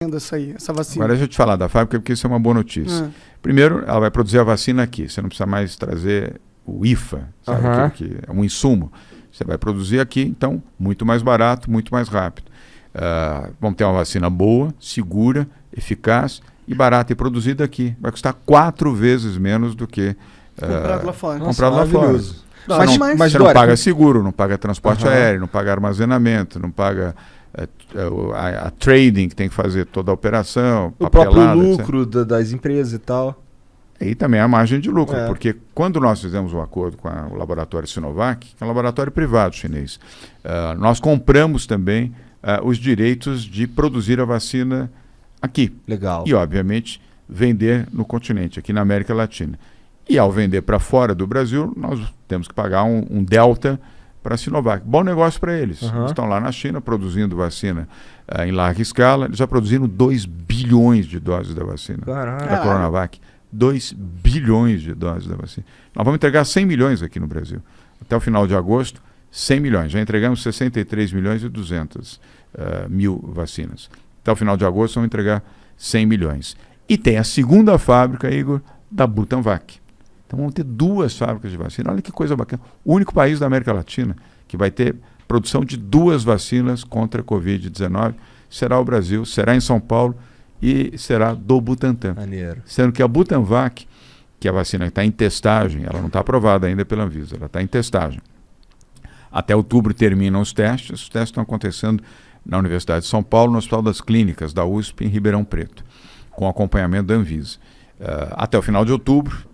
essa vacina? Agora deixa eu te falar da fábrica, porque isso é uma boa notícia. Primeiro, ela vai produzir a vacina aqui. Você não precisa mais trazer o IFA, sabe? Aquilo que é um insumo. Você vai produzir aqui, então, muito mais barato, muito mais rápido. Vamos ter uma vacina boa, segura, eficaz e barata e produzida aqui. Vai custar 4 vezes menos do que comprado lá fora. Comprado lá fora. Mas você não paga seguro, não paga transporte aéreo, não paga armazenamento, não paga a trading que tem que fazer toda a operação, o próprio lucro das empresas e tal. E também a margem de lucro, porque quando nós fizemos um acordo com o laboratório Sinovac, que é um laboratório privado chinês, nós compramos também os direitos de produzir a vacina aqui. Legal. E, obviamente, vender no continente, aqui na América Latina. E ao vender para fora do Brasil, nós temos que pagar um delta para a Sinovac. Bom negócio para eles. Eles estão lá na China produzindo vacina em larga escala. Eles já produziram 2 bilhões de doses da vacina da Coronavac. 2 bilhões de doses da vacina. Nós vamos entregar 100 milhões aqui no Brasil. Até o final de agosto, 100 milhões. Já entregamos 63 milhões e 200 mil vacinas. Até o final de agosto, vamos entregar 100 milhões. E tem a segunda fábrica, Igor, da Butanvac. Então vamos ter 2 fábricas de vacina. Olha que coisa bacana. O único país da América Latina que vai ter produção de 2 vacinas contra a Covid-19 será o Brasil, será em São Paulo e será do Butantan. Maneiro. Sendo que a Butanvac, que é a vacina que está em testagem, ela não está aprovada ainda pela Anvisa, ela está em testagem. Até outubro terminam os testes estão acontecendo na Universidade de São Paulo, no Hospital das Clínicas da USP, em Ribeirão Preto, com acompanhamento da Anvisa. Até o final de outubro,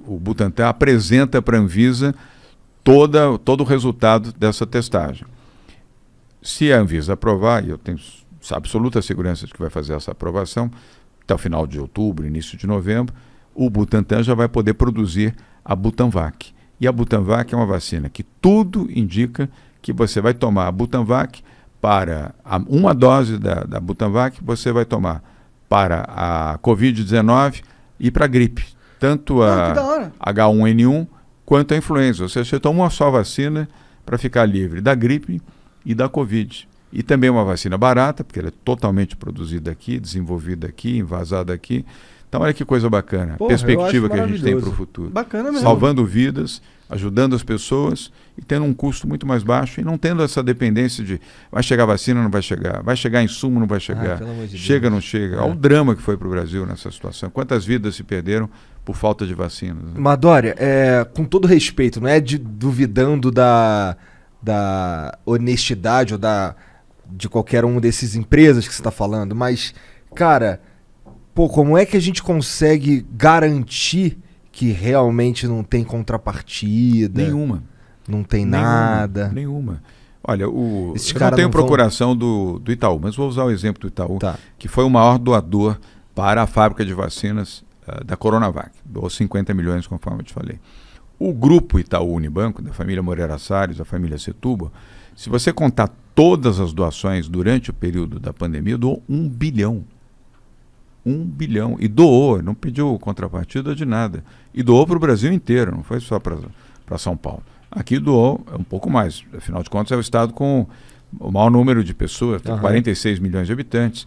o Butantan apresenta para a Anvisa todo o resultado dessa testagem. Se a Anvisa aprovar, e eu tenho absoluta segurança de que vai fazer essa aprovação, até o final de outubro, início de novembro, o Butantan já vai poder produzir a Butanvac. E a Butanvac é uma vacina que tudo indica que você vai tomar a Butanvac para uma dose da Butanvac, você vai tomar para a Covid-19 e para a gripe. Tanto a H1N1 quanto a influenza. Ou seja, você toma uma só vacina para ficar livre da gripe e da Covid. E também uma vacina barata, porque ela é totalmente produzida aqui, desenvolvida aqui, envasada aqui. Então, olha que coisa bacana. A perspectiva que a gente tem para o futuro. Bacana mesmo. Salvando vidas, ajudando as pessoas e tendo um custo muito mais baixo e não tendo essa dependência de vai chegar vacina, não vai chegar insumo, não vai chegar, chega, não chega. Olha o drama que foi para o Brasil nessa situação. Quantas vidas se perderam por falta de vacinas. Né? Madória, com todo respeito, não é duvidando da honestidade ou de qualquer uma dessas empresas que você está falando, mas, cara, como é que a gente consegue garantir que realmente não tem contrapartida? Nenhuma. Não tem nada? Nenhuma. Olha, eu não tenho procuração do Itaú, mas vou usar o exemplo do Itaú, que foi o maior doador para a fábrica de vacinas da Coronavac. Doou 50 milhões, conforme eu te falei. O grupo Itaú Unibanco, da família Moreira Salles, da família Setúbal, se você contar todas as doações durante o período da pandemia, doou 1 bilhão. 1 bilhão. E doou, não pediu contrapartida de nada. E doou para o Brasil inteiro, não foi só para São Paulo. Aqui doou um pouco mais. Afinal de contas, é o estado com o maior número de pessoas, tem 46 milhões de habitantes.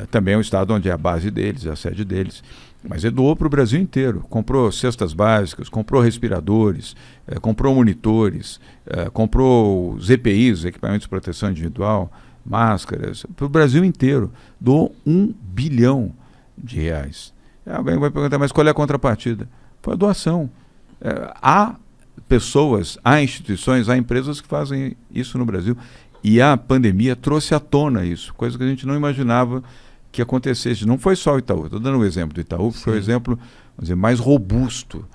Também é o estado onde é a base deles, é a sede deles. Mas ele doou para o Brasil inteiro. Comprou cestas básicas, comprou respiradores, comprou monitores, comprou os EPIs, equipamentos de proteção individual, máscaras, para o Brasil inteiro. Doou 1 bilhão de reais. Alguém vai perguntar, mas qual é a contrapartida? Foi a doação. Há pessoas, há instituições, há empresas que fazem isso no Brasil. E a pandemia trouxe à tona isso, coisa que a gente não imaginava que acontecesse. Não foi só o Itaú. Estou dando o exemplo do Itaú, que foi o exemplo, vamos dizer, mais robusto.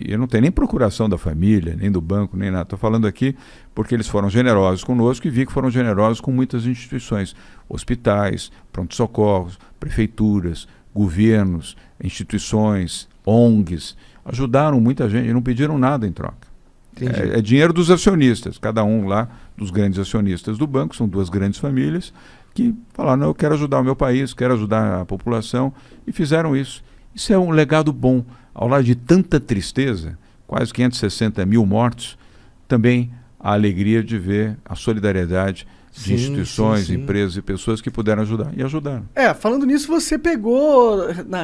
Eu não tenho nem procuração da família, nem do banco, nem nada. Estou falando aqui porque eles foram generosos conosco e vi que foram generosos com muitas instituições. Hospitais, pronto-socorros, prefeituras, governos, instituições, ONGs. Ajudaram muita gente e não pediram nada em troca. É dinheiro dos acionistas, cada um lá dos grandes acionistas do banco, são 2 grandes famílias, que falaram, não, eu quero ajudar o meu país, quero ajudar a população, e fizeram isso. Isso é um legado bom. Ao lado de tanta tristeza, quase 560 mil mortos, também a alegria de ver a solidariedade de instituições, empresas e pessoas que puderam ajudar, e ajudaram. Falando nisso, você pegou,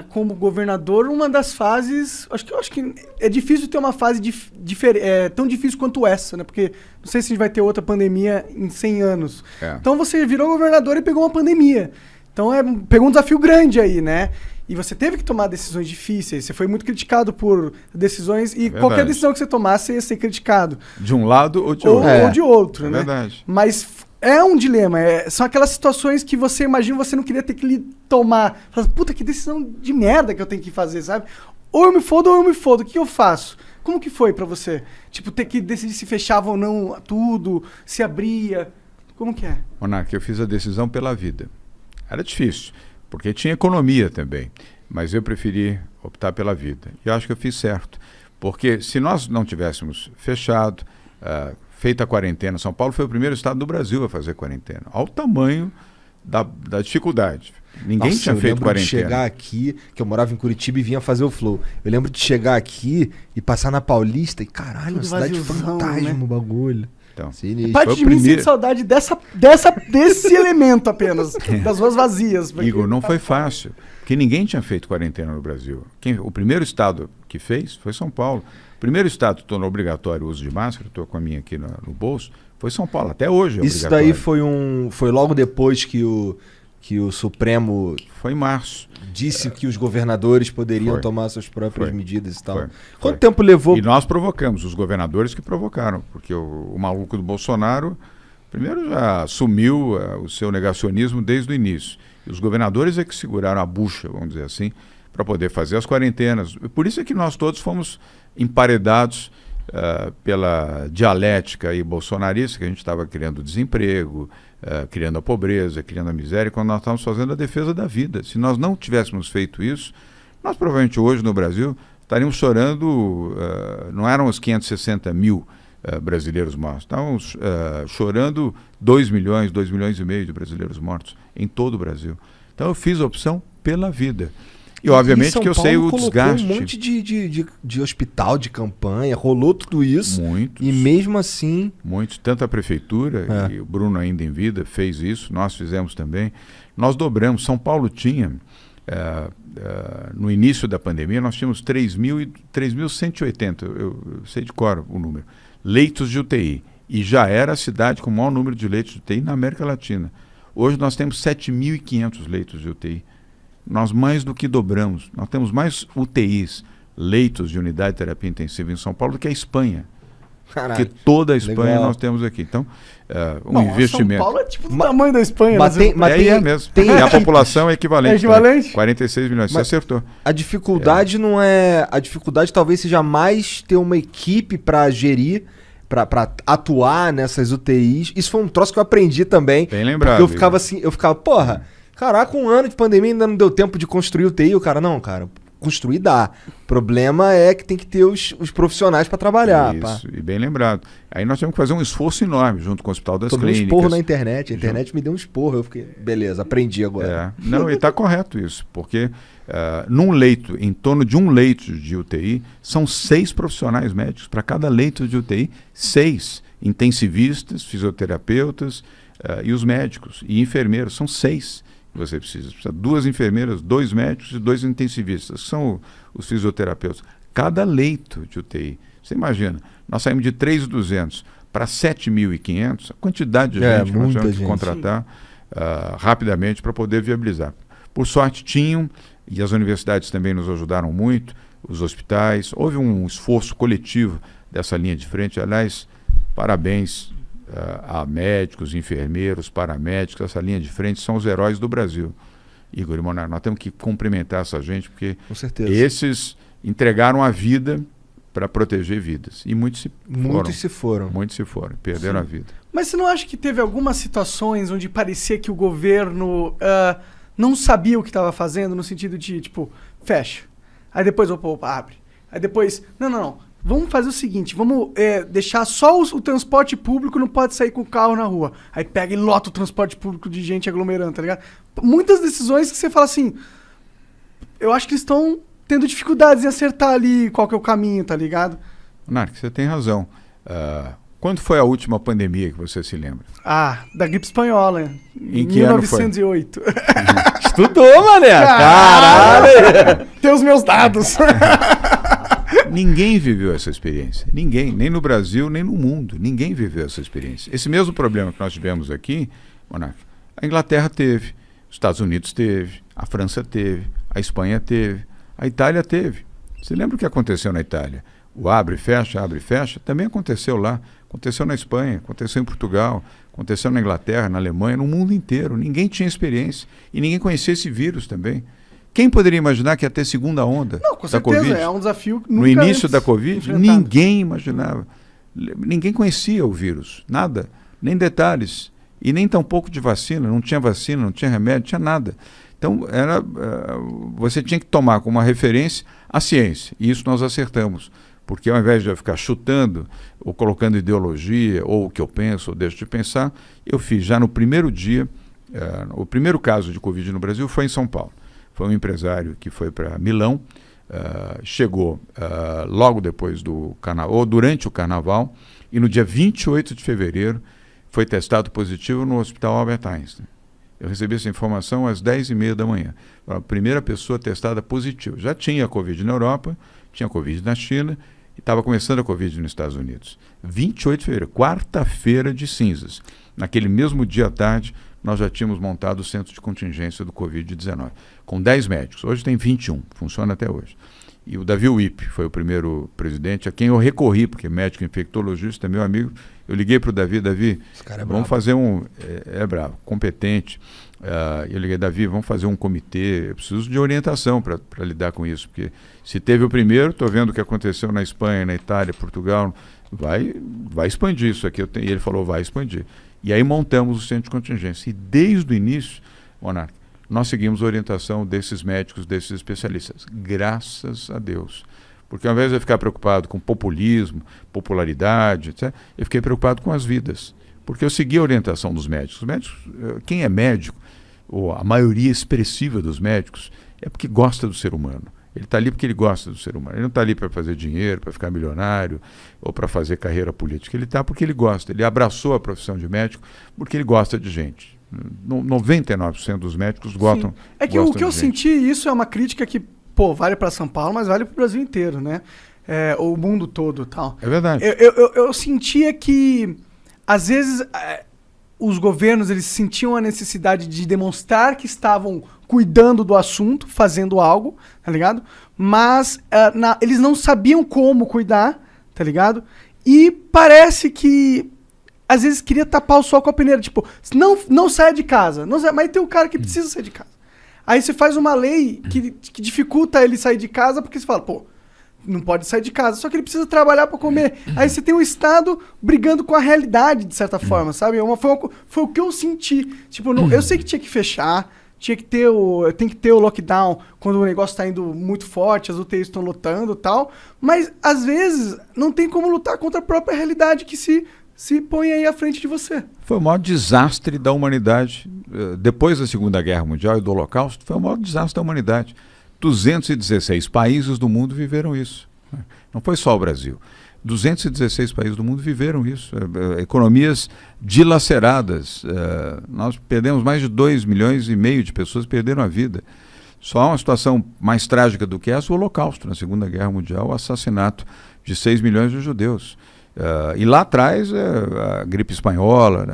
como governador, uma das fases... Acho que é difícil ter uma fase tão difícil quanto essa, né? Porque não sei se a gente vai ter outra pandemia em 100 anos. Então você virou governador e pegou uma pandemia. Então pegou um desafio grande aí, né? E você teve que tomar decisões difíceis. Você foi muito criticado por decisões. E qualquer decisão que você tomasse ia ser criticado. De um lado ou de outro. Ou de outro, né? Verdade. Mas é um dilema. São aquelas situações que você imagina você não queria ter que tomar. Fala, puta, que decisão de merda que eu tenho que fazer, sabe? Ou eu me fodo ou eu me fodo. O que eu faço? Como que foi pra você? Tipo, ter que decidir se fechava ou não tudo, se abria. Como que é? Monark, eu fiz a decisão pela vida. Era difícil. Porque tinha economia também, mas eu preferi optar pela vida. E eu acho que eu fiz certo, porque se nós não tivéssemos fechado, feito a quarentena, São Paulo foi o primeiro estado do Brasil a fazer quarentena. Olha o tamanho da dificuldade. Ninguém tinha feito quarentena. De chegar aqui, que eu morava em Curitiba e vinha fazer o Flow. Eu lembro de chegar aqui e passar na Paulista e caralho, uma cidade fantasma, o bagulho. Então, parte de mim sente saudade desse elemento apenas, das ruas vazias. Igor, não foi fácil, porque ninguém tinha feito quarentena no Brasil. O primeiro estado que fez foi São Paulo. O primeiro estado que tornou obrigatório o uso de máscara, estou com a minha aqui no bolso, foi São Paulo. Até hoje é Isso obrigatório. daí foi logo depois que o Supremo... Foi em março. Disse que os governadores poderiam tomar suas próprias medidas e tal. Quanto Foi. tempo levou... E nós provocamos, os governadores que provocaram, porque o maluco do Bolsonaro, primeiro já assumiu o seu negacionismo desde o início. E os governadores é que seguraram a bucha, vamos dizer assim, para poder fazer as quarentenas. Por isso é que nós todos fomos emparedados pela dialética aí bolsonarista, que a gente estava criando desemprego, criando a pobreza, criando a miséria, quando nós estávamos fazendo a defesa da vida. Se nós não tivéssemos feito isso, nós provavelmente hoje no Brasil estaríamos chorando, não eram os 560 mil brasileiros mortos, estávamos chorando 2 milhões e meio de brasileiros mortos em todo o Brasil. Então eu fiz a opção pela vida. E obviamente que eu sei o desgaste. Um monte de hospital de campanha, rolou tudo isso. Muitos. E mesmo assim... Muitos, tanto a prefeitura, e o Bruno ainda em vida fez isso, nós fizemos também. Nós dobramos. São Paulo tinha, no início da pandemia, nós tínhamos 3.180, eu sei de cor o número, leitos de UTI. E já era a cidade com o maior número de leitos de UTI na América Latina. Hoje nós temos 7.500 leitos de UTI. Nós mais do que dobramos. Nós temos mais UTIs, leitos de unidade de terapia intensiva em São Paulo do que a Espanha. Caralho, porque toda a Espanha legal. nós temos aqui. Então, investimento. São Paulo é tipo do tamanho da Espanha. É mesmo. E a população é equivalente. É equivalente? 46 milhões. Você acertou. A dificuldade não é... A dificuldade talvez seja mais ter uma equipe para gerir, para atuar nessas UTIs. Isso foi um troço que eu aprendi também. Bem lembrado. Porque eu ficava, porra, caraca, um ano de pandemia ainda não deu tempo de construir UTI. O cara, não, cara, construir dá. O problema é que tem que ter os profissionais para trabalhar. Isso, e bem lembrado. Aí nós temos que fazer um esforço enorme junto com o Hospital das Tomei Clínicas. um esporro na internet. A internet me deu um esporro. Eu fiquei, beleza, aprendi agora. Não, e está correto isso, porque num leito, em torno de um leito de UTI, são 6 profissionais médicos. Para cada leito de UTI, 6 intensivistas, fisioterapeutas e os médicos. E enfermeiros, são 6 que você precisa. Precisa 2 enfermeiras, 2 médicos e 2 intensivistas, que são os fisioterapeutas. Cada leito de UTI. Você imagina, nós saímos de 3.200 para 7.500, a quantidade de gente que nós tivemos que contratar rapidamente para poder viabilizar. Por sorte tinham, e as universidades também nos ajudaram muito, os hospitais, houve um esforço coletivo dessa linha de frente. Aliás, parabéns a médicos, enfermeiros, paramédicos, essa linha de frente são os heróis do Brasil. Igor e Monark, nós temos que cumprimentar essa gente, porque com certeza. Esses entregaram a vida para proteger vidas. E muitos se foram. Muitos se foram, perderam a vida. Mas você não acha que teve algumas situações onde parecia que o governo não sabia o que estava fazendo, no sentido de, tipo, fecha. Aí depois, opa, abre. Aí depois, não. Vamos fazer o seguinte, vamos deixar só o transporte público, não pode sair com o carro na rua. Aí pega e lota o transporte público de gente aglomerando, tá ligado? Muitas decisões que você fala assim, eu acho que eles estão tendo dificuldades em acertar ali qual que é o caminho, tá ligado? Monark, você tem razão. Quando foi a última pandemia que você se lembra? Da gripe espanhola. Em que 1908. Ano foi? Estudou, mané! Caralho! Tem os meus dados. Ninguém viveu essa experiência. Ninguém. Nem no Brasil, nem no mundo. Ninguém viveu essa experiência. Esse mesmo problema que nós tivemos aqui, Monark, a Inglaterra teve, os Estados Unidos teve, a França teve, a Espanha teve, a Itália teve. Você lembra o que aconteceu na Itália? O abre e fecha, também aconteceu lá. Aconteceu na Espanha, aconteceu em Portugal, aconteceu na Inglaterra, na Alemanha, no mundo inteiro. Ninguém tinha experiência e ninguém conhecia esse vírus também. Quem poderia imaginar que ia ter segunda onda Não, com da certeza, Covid? É um desafio no início da Covid, enfrentado. ninguém imaginava. Ninguém conhecia o vírus, nada, nem detalhes. E nem tampouco de vacina, não tinha remédio, não tinha nada. Então, você tinha que tomar como uma referência a ciência, e isso nós acertamos. Porque ao invés de eu ficar chutando, ou colocando ideologia, ou o que eu penso, ou deixo de pensar, eu fiz já no primeiro dia, o primeiro caso de Covid no Brasil foi em São Paulo. Foi um empresário que foi para Milão, chegou logo depois do carnaval, ou durante o carnaval, e no dia 28 de fevereiro foi testado positivo no Hospital Albert Einstein. Eu recebi essa informação às 10h30 da manhã. A primeira pessoa testada positiva. Já tinha Covid na Europa, tinha Covid na China, e estava começando a Covid nos Estados Unidos. 28 de fevereiro, quarta-feira de cinzas. Naquele mesmo dia à tarde, nós já tínhamos montado o centro de contingência do Covid-19, com 10 médicos. Hoje tem 21, funciona até hoje. E o Davi Wipp foi o primeiro presidente a quem eu recorri, porque médico infectologista é meu amigo. Eu liguei para o Davi, vamos fazer bravo, competente. Eu liguei, Davi, vamos fazer um comitê, eu preciso de orientação para lidar com isso, porque se teve o primeiro, estou vendo o que aconteceu na Espanha, na Itália, Portugal, vai expandir isso aqui. E ele falou, vai expandir. E aí montamos o centro de contingência. E desde o início, Monark, nós seguimos a orientação desses médicos, desses especialistas. Graças a Deus. Porque ao invés de eu ficar preocupado com populismo, popularidade, etc., eu fiquei preocupado com as vidas. Porque eu segui a orientação dos médicos. Os médicos, quem é médico, ou a maioria expressiva dos médicos, é porque gosta do ser humano. Ele está ali porque ele gosta do ser humano. Ele não está ali para fazer dinheiro, para ficar milionário ou para fazer carreira política. Ele está porque ele gosta. Ele abraçou a profissão de médico porque ele gosta de gente. 99% dos médicos gostam. É que o que eu senti, isso é uma crítica que, vale para São Paulo, mas vale para o Brasil inteiro, né? O mundo todo e tal. É verdade. Eu sentia que, às vezes, os governos eles sentiam a necessidade de demonstrar que estavam cuidando do assunto, fazendo algo, tá ligado? Mas eles não sabiam como cuidar, tá ligado? E parece que às vezes queria tapar o sol com a peneira, tipo, não saia de casa, mas tem um cara que precisa sair de casa. Aí você faz uma lei que dificulta ele sair de casa, porque você fala, não pode sair de casa, só que ele precisa trabalhar para comer. Aí você tem o Estado brigando com a realidade, de certa forma, sabe? Foi o que eu senti. Tipo, eu sei que tinha que fechar, tem que ter o lockdown quando o negócio está indo muito forte, as UTIs estão lotando e tal, mas às vezes não tem como lutar contra a própria realidade que se põe aí à frente de você. Foi o maior desastre da humanidade. Depois da Segunda Guerra Mundial e do Holocausto, foi o maior desastre da humanidade. 216 países do mundo viveram isso. Não foi só o Brasil. 216 países do mundo viveram isso. Economias dilaceradas. Nós perdemos mais de 2,5 milhões de pessoas perderam a vida. Só há uma situação mais trágica do que essa, o Holocausto, na Segunda Guerra Mundial, o assassinato de 6 milhões de judeus. E lá atrás, a gripe espanhola,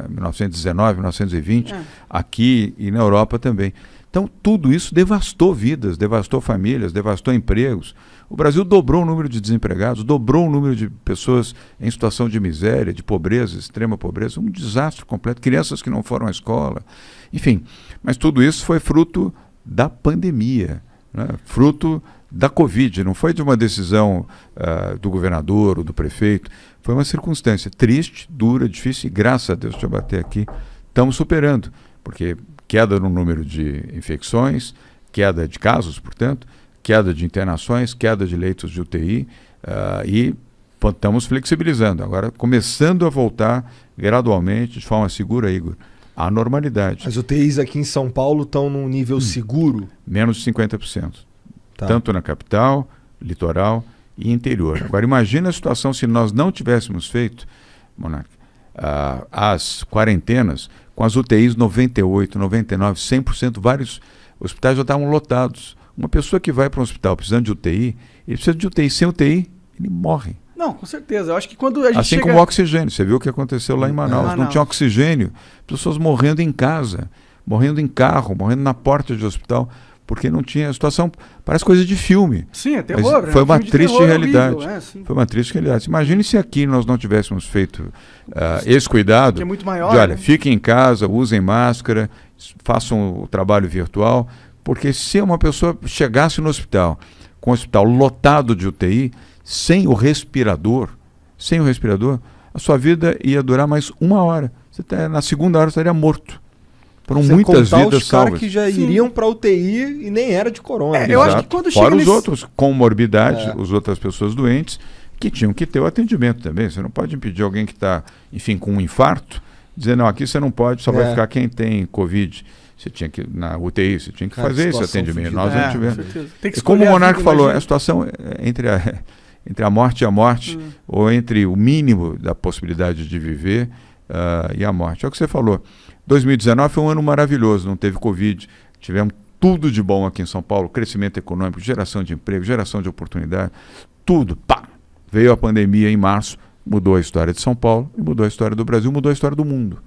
1919, 1920, aqui e na Europa também. Então, tudo isso devastou vidas, devastou famílias, devastou empregos. O Brasil dobrou o número de desempregados, dobrou o número de pessoas em situação de miséria, de pobreza, extrema pobreza, um desastre completo, crianças que não foram à escola, enfim. Mas tudo isso foi fruto da pandemia, né? Fruto da Covid, não foi de uma decisão do governador ou do prefeito, foi uma circunstância triste, dura, difícil, e graças a Deus, deixa eu bater aqui, estamos superando, porque queda no número de infecções, queda de casos, portanto, queda de internações, queda de leitos de UTI, e estamos flexibilizando, agora começando a voltar gradualmente, de forma segura, Igor, à normalidade. As UTIs aqui em São Paulo estão num nível seguro? Menos de 50%. Tá. Tanto na capital, litoral e interior. Agora, imagina a situação se nós não tivéssemos feito, Monark, as quarentenas com as UTIs 98, 99, 100%, vários hospitais já estavam lotados. Uma pessoa que vai para um hospital precisando de UTI, ele precisa de UTI. Sem UTI, ele morre. Não, com certeza. Eu acho que quando a gente assim como o oxigênio. Você viu o que aconteceu lá em Manaus. Não tinha oxigênio. Pessoas morrendo em casa, morrendo em carro, morrendo na porta de hospital, porque não tinha a situação. Parece coisa de filme. Sim, é terror. Foi uma triste realidade. Foi uma triste realidade. Imagine se aqui nós não tivéssemos feito esse cuidado. Que é muito maior. De, olha, fiquem em casa, usem máscara, façam o trabalho virtual, porque se uma pessoa chegasse no hospital, com o hospital lotado de UTI, sem o respirador, a sua vida ia durar mais 1 hora. Na segunda hora você estaria morto. Foram muitas vidas salvas. Os caras que já iriam para UTI e nem era de corona. Eu acho que quando fora os outros com morbidade, as outras pessoas doentes, que tinham que ter o atendimento também. Você não pode impedir alguém que está, enfim, com um infarto, dizer, não, aqui você não pode, só vai ficar quem tem Covid. Você tinha que, na UTI, você tinha que fazer esse atendimento. Nós não tivemos. E como o Monark falou, a situação entre a morte e a morte, ou entre o mínimo da possibilidade de viver e a morte. É o que você falou. 2019 foi um ano maravilhoso, não teve Covid, tivemos tudo de bom aqui em São Paulo, crescimento econômico, geração de emprego, geração de oportunidade, tudo, pá! Veio a pandemia em março, mudou a história de São Paulo, mudou a história do Brasil, mudou a história do mundo.